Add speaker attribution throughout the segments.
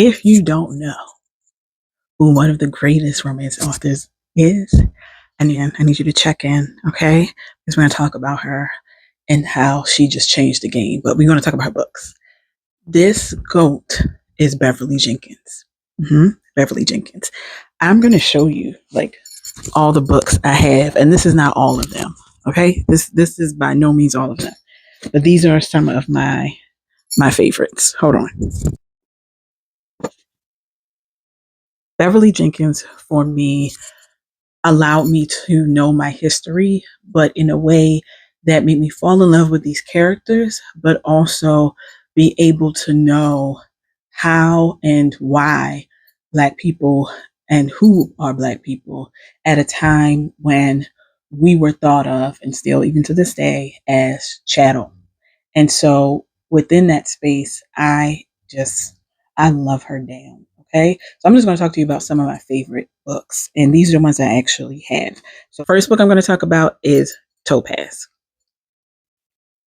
Speaker 1: If you don't know who one of the greatest romance authors is, and then I need you to check in, okay? Because we're going to talk about her and how she just changed the game. But we're going to talk about her books. This GOAT is Beverly Jenkins. Beverly Jenkins. I'm going to show you like all the books I have, and this is not all of them, okay? This is by no means all of them, but these are some of my favorites. Hold on. Beverly Jenkins for me allowed me to know my history, but in a way that made me fall in love with these characters, but also be able to know how and why Black people and who are Black people at a time when we were thought of, and still even to this day, as chattel. And so within that space, I love her down. Okay. So I'm just going to talk to you about some of my favorite books. And these are the ones I actually have. So first book I'm going to talk about is Topaz.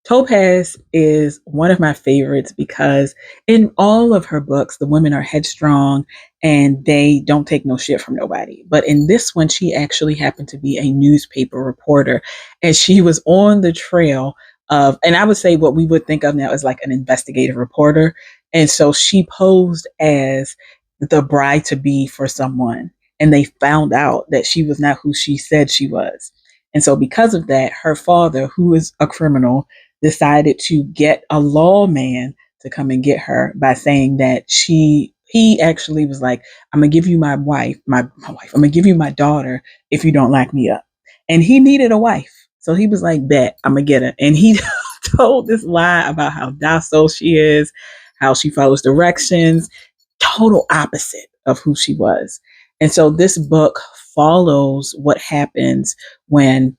Speaker 1: Topaz is one of my favorites because in all of her books, the women are headstrong and they don't take no shit from nobody. But in this one, she actually happened to be a newspaper reporter and she was on the trail of, and I would say what we would think of now as like an investigative reporter. And so she posed as the bride to be for someone. And they found out that she was not who she said she was. And so because of that, her father, who is a criminal, decided to get a lawman to come and get her by saying that he actually was like, I'm gonna give you my wife, I'm gonna give you my daughter if you don't lock me up. And he needed a wife. So he was like, bet, I'm gonna get her. And he told this lie about how docile she is, how she follows directions, total opposite of who she was. And so this book follows what happens when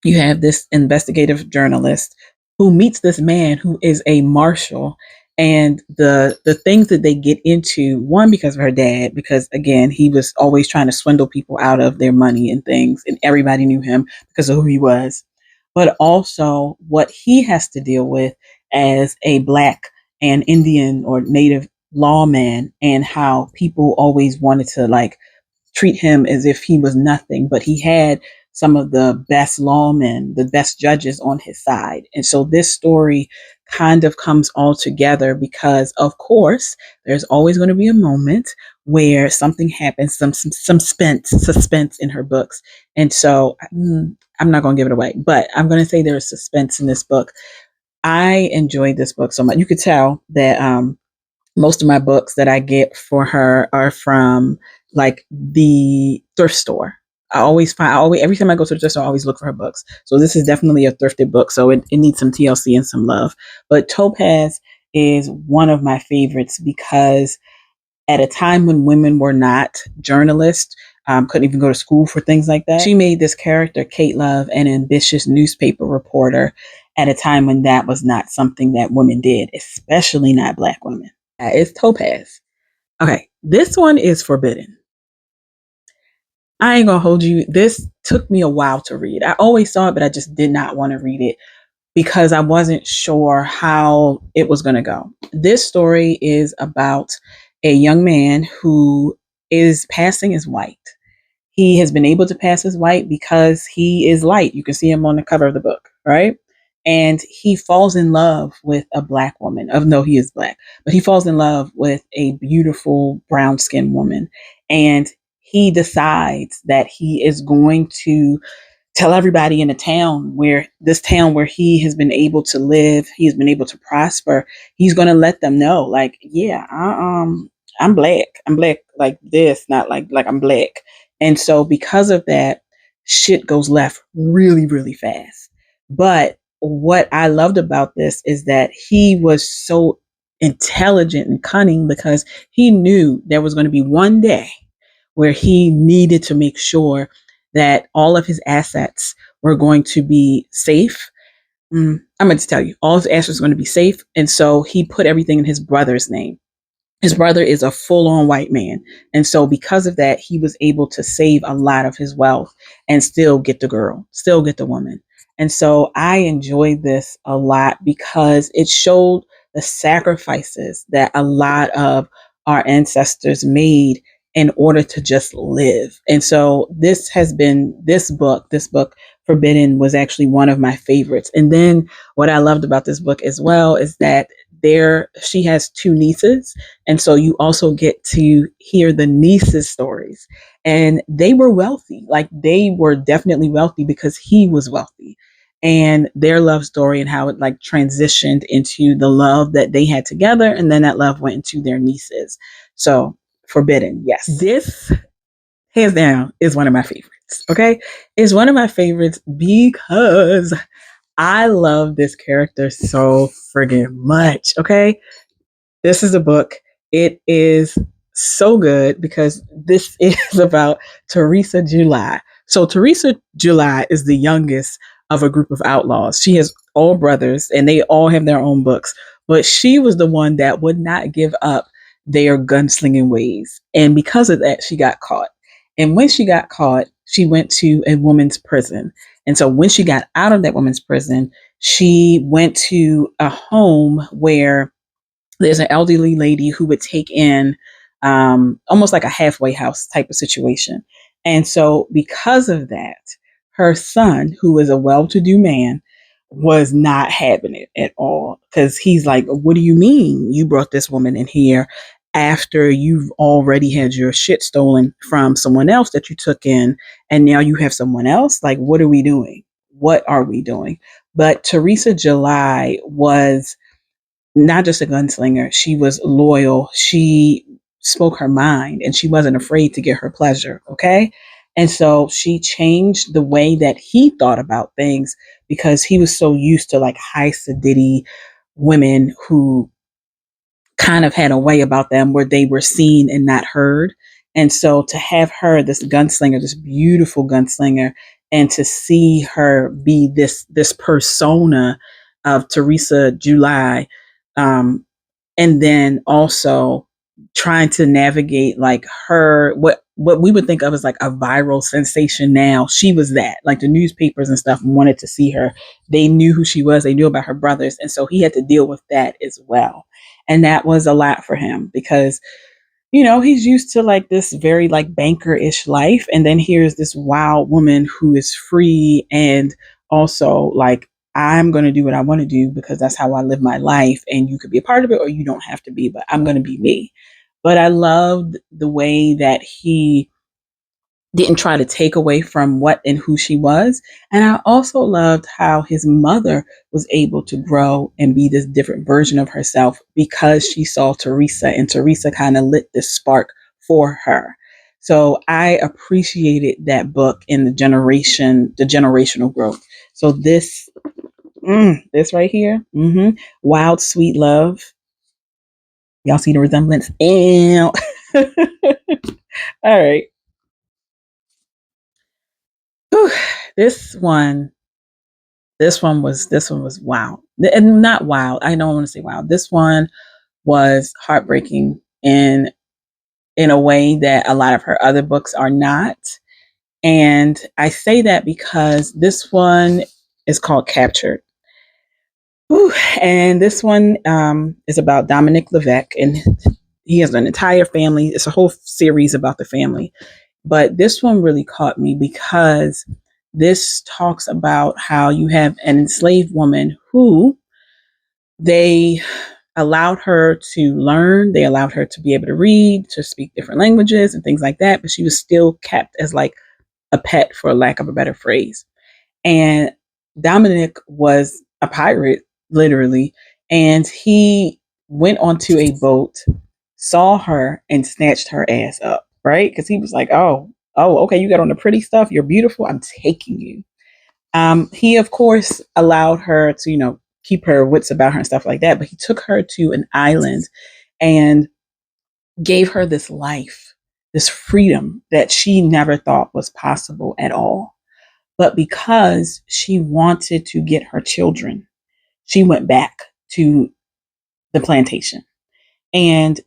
Speaker 1: you have this investigative journalist who meets this man who is a marshal, and the things that they get into, one, because of her dad, because again he was always trying to swindle people out of their money and things, and everybody knew him because of who he was, but also what he has to deal with as a Black and Indian or Native lawman, and how people always wanted to like treat him as if he was nothing, but he had some of the best lawmen, the best judges on his side. And so this story kind of comes all together because, of course, there's always going to be a moment where something happens, some suspense in her books. And so I'm not going to give it away, but I'm going to say there's suspense in this book. I enjoyed this book so much. You could tell that most of my books that I get for her are from like the thrift store. Every time I go to the thrift store, I always look for her books. So this is definitely a thrifted book. So it needs some TLC and some love. But Topaz is one of my favorites because at a time when women were not journalists, couldn't even go to school for things like that, she made this character, Kate Love, an ambitious newspaper reporter at a time when that was not something that women did, especially not Black women. It's Topaz. Okay, this one is forbidden. I ain't gonna hold you. This took me a while to read. I always saw it, but I just did not want to read it because I wasn't sure how it was gonna go. This story is about a young man who is passing as white. He has been able to pass as white because he is light. You can see him on the cover of the book, right? And he falls in love with a Black woman. No, he is Black, but he falls in love with a beautiful brown skinned woman. And he decides that he is going to tell everybody in the town where he has been able to live, he has been able to prosper. He's going to let them know, like, yeah, I'm Black. I'm Black like this, not like I'm Black. And so because of that, shit goes left really, really fast. But what I loved about this is that he was so intelligent and cunning because he knew there was going to be one day where he needed to make sure that all of his assets were going to be safe. I'm going to tell you, all his assets were going to be safe. And so he put everything in his brother's name. His brother is a full-on white man. And so because of that, he was able to save a lot of his wealth and still get the girl, still get the woman. And so I enjoyed this a lot because it showed the sacrifices that a lot of our ancestors made in order to just live. And so this book, Forbidden, was actually one of my favorites. And then what I loved about this book as well is that she has two nieces. And so you also get to hear the nieces' stories. And they were wealthy. Like they were definitely wealthy because he was wealthy. And their love story and how it like transitioned into the love that they had together. And then that love went into their nieces. So Forbidden, yes. This, hands down, is one of my favorites. Okay. It's one of my favorites because I love this character so friggin' much. Okay. This is a book. It is so good because this is about Teresa July. So Teresa July is the youngest of a group of outlaws. She has all brothers and they all have their own books, but she was the one that would not give up their gunslinging ways. And because of that, she got caught. And when she got caught, she went to a woman's prison. And so when she got out of that woman's prison, she went to a home where there's an elderly lady who would take in almost like a halfway house type of situation. And so, because of that, her son, who is a well to do man, was not having it at all because he's like, what do you mean you brought this woman in here after you've already had your shit stolen from someone else that you took in? And now you have someone else? Like, what are we doing? What are we doing? But Teresa July was not just a gunslinger. She was loyal. She spoke her mind and she wasn't afraid to get her pleasure. Okay. And so she changed the way that he thought about things because he was so used to like high sedity women who kind of had a way about them where they were seen and not heard. And so to have her, this gunslinger, this beautiful gunslinger, and to see her be this persona of Teresa July, um, and then also trying to navigate like her what we would think of as like a viral sensation now. She was that. Like the newspapers and stuff wanted to see her. They knew who she was, they knew about her brothers, and so he had to deal with that as well. And that was a lot for him because he's used to like this very like banker-ish life. And then here's this wild woman who is free and also like, I'm going to do what I want to do because that's how I live my life. And you could be a part of it or you don't have to be, but I'm going to be me. But I loved the way that he didn't try to take away from what and who she was. And I also loved how his mother was able to grow and be this different version of herself because she saw Teresa and Teresa kind of lit this spark for her. So I appreciated that book in the generational growth. So this right here, Wild Sweet Love. Y'all see the resemblance? Ew. All right. Whew. This one this one was wild. And not wild. I don't want to say wild. This one was heartbreaking in a way that a lot of her other books are not. And I say that because this one is called Captured. Whew. And this one is about Dominic Levesque, and he has an entire family. It's a whole series about the family. But this one really caught me because this talks about how you have an enslaved woman who they allowed her to learn, they allowed her to be able to read, to speak different languages and things like that, but she was still kept as like a pet, for lack of a better phrase. And Dominic was a pirate, literally, and he went onto a boat, saw her, and snatched her ass up, right? Because he was like, okay, you got on the pretty stuff, you're beautiful, I'm taking you. He, of course, allowed her to, keep her wits about her and stuff like that, but he took her to an island and gave her this life, this freedom that she never thought was possible at all. But because she wanted to get her children, she went back to the plantation. And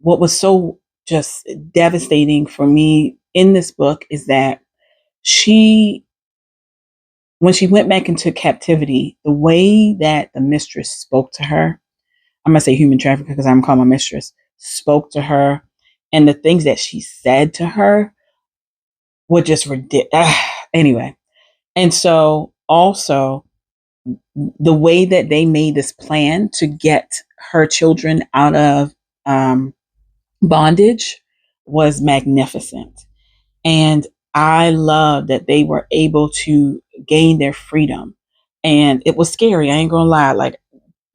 Speaker 1: what was so just devastating for me in this book is that she, when she went back into captivity, the way that the mistress spoke to her, I'm going to say human trafficker because I'm calling my mistress, spoke to her, and the things that she said to her were just ridiculous. Anyway, and so also the way that they made this plan to get her children out of um, bondage was magnificent. And I love that they were able to gain their freedom. And it was scary. I ain't gonna lie. Like,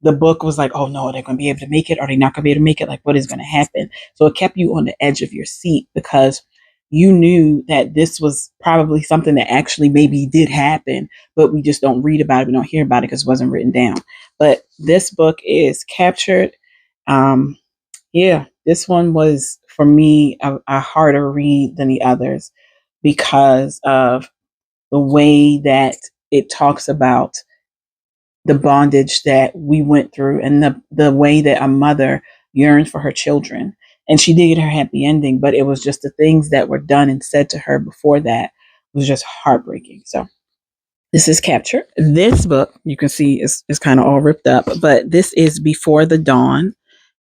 Speaker 1: the book was like, oh no, they're going to be able to make it. Are they not going to be able to make it? Like, what is going to happen? So it kept you on the edge of your seat because you knew that this was probably something that actually maybe did happen, but we just don't read about it. We don't hear about it because it wasn't written down. But this book is Captured. Um, yeah, this one was for me a harder read than the others because of the way that it talks about the bondage that we went through and the way that a mother yearns for her children. And she did get her happy ending, but it was just the things that were done and said to her before that was just heartbreaking. So this is Capture. This book, you can see, is kind of all ripped up, but this is Before the Dawn.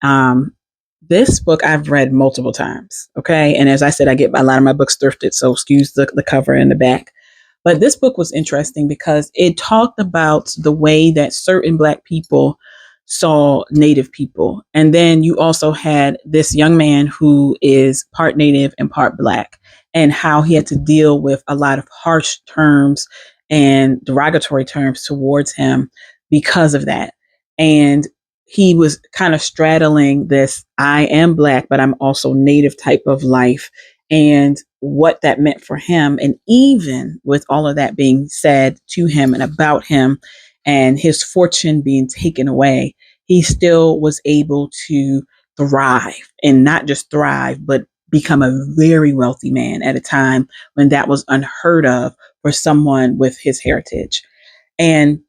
Speaker 1: Um, this book I've read multiple times. Okay. And as I said, I get a lot of my books thrifted. So excuse the cover in the back. But this book was interesting because it talked about the way that certain Black people saw Native people. And then you also had this young man who is part Native and part Black, and how he had to deal with a lot of harsh terms and derogatory terms towards him because of that. And he was kind of straddling this I am Black, but I'm also Native type of life, and what that meant for him. And even with all of that being said to him and about him and his fortune being taken away, he still was able to thrive, and not just thrive, but become a very wealthy man at a time when that was unheard of for someone with his heritage. And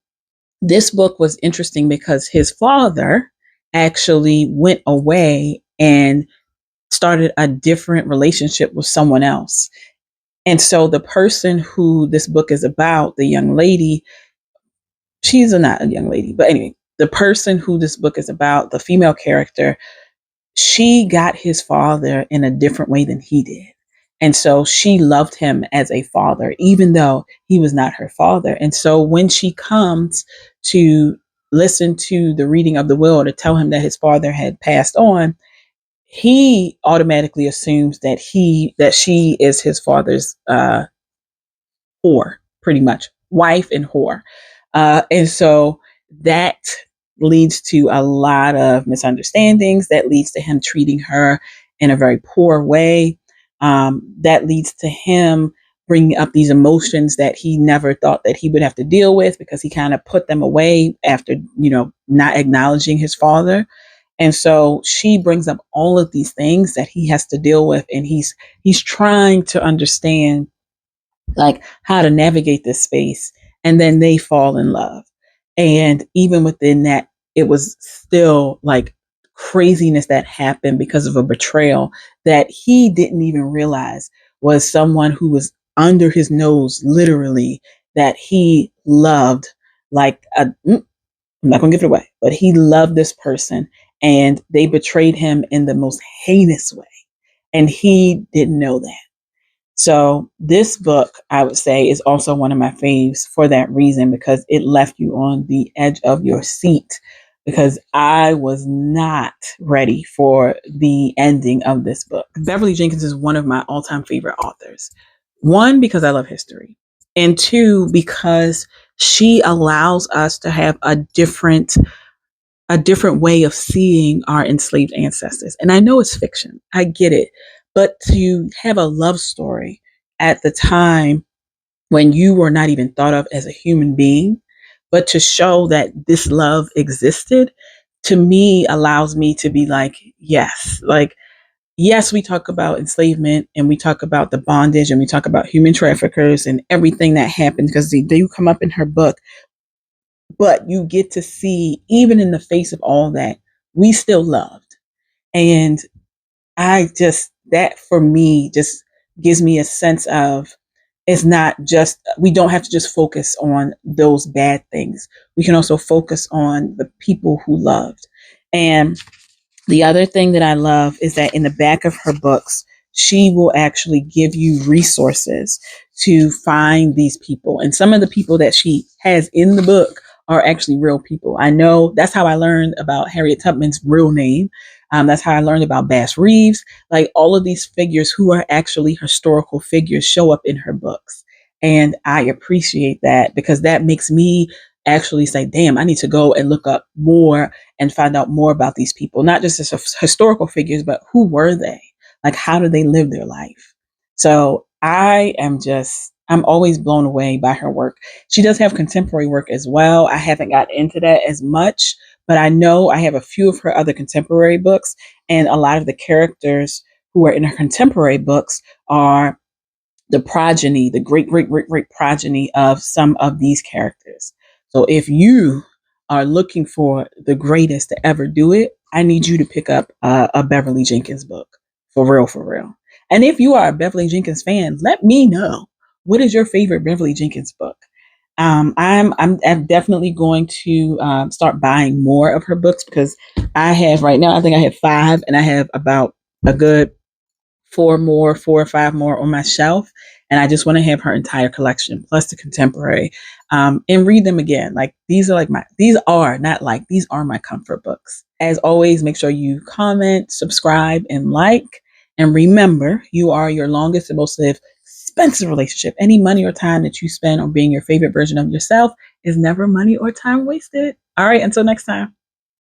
Speaker 1: this book was interesting because his father actually went away and started a different relationship with someone else. And so the person who this book is about, the young lady, she's not a young lady, but anyway, the person who this book is about, the female character, she got his father in a different way than he did. And so she loved him as a father, even though he was not her father. And so when she comes to listen to the reading of the will to tell him that his father had passed on, he automatically assumes that she is his father's whore, pretty much wife and whore, and so that leads to a lot of misunderstandings. That leads to him treating her in a very poor way. That leads to him bringing up these emotions that he never thought that he would have to deal with because he kind of put them away after not acknowledging his father. And so she brings up all of these things that he has to deal with, and he's trying to understand like how to navigate this space. And then they fall in love. And even within that, it was still like craziness that happened because of a betrayal that he didn't even realize was someone who was under his nose, literally, that he loved. I'm not going to give it away, but he loved this person, and they betrayed him in the most heinous way. And he didn't know that. So this book, I would say, is also one of my faves for that reason, because it left you on the edge of your seat, because I was not ready for the ending of this book. Beverly Jenkins is one of my all-time favorite authors. One, because I love history, and two, because she allows us to have a different way of seeing our enslaved ancestors. And I know it's fiction. I get it. But to have a love story at the time when you were not even thought of as a human being, but to show that this love existed, to me allows me to be like, yes, yes, we talk about enslavement and we talk about the bondage and we talk about human traffickers and everything that happened, because they do come up in her book. But you get to see, even in the face of all that, we still loved. And that for me just gives me a sense of, it's not just, we don't have to just focus on those bad things. We can also focus on the people who loved. And The other thing that I love is that in the back of her books, she will actually give you resources to find these people. And some of the people that she has in the book are actually real people. I know that's how I learned about Harriet Tubman's real name. That's how I learned about Bass Reeves. Like all of these figures who are actually historical figures show up in her books. And I appreciate that because that makes me actually say, damn, I need to go and look up more and find out more about these people, not just as historical figures, but who were they? Like, how do they live their life? So I'm always blown away by her work. She does have contemporary work as well. I haven't got into that as much, but I know I have a few of her other contemporary books, and a lot of the characters who are in her contemporary books are the progeny, the great, great, great, great progeny of some of these characters. So if you are looking for the greatest to ever do it, I need you to pick up a Beverly Jenkins book. For real, for real. And if you are a Beverly Jenkins fan, let me know. What is your favorite Beverly Jenkins book? I'm definitely going to start buying more of her books because I have right now, I think I have five, and I have about a good four or five more on my shelf. And I just want to have her entire collection plus the contemporary and read them again. Like these are my comfort books. As always, make sure you comment, subscribe, and like. And remember, you are your longest and most expensive relationship. Any money or time that you spend on being your favorite version of yourself is never money or time wasted. All right, until next time.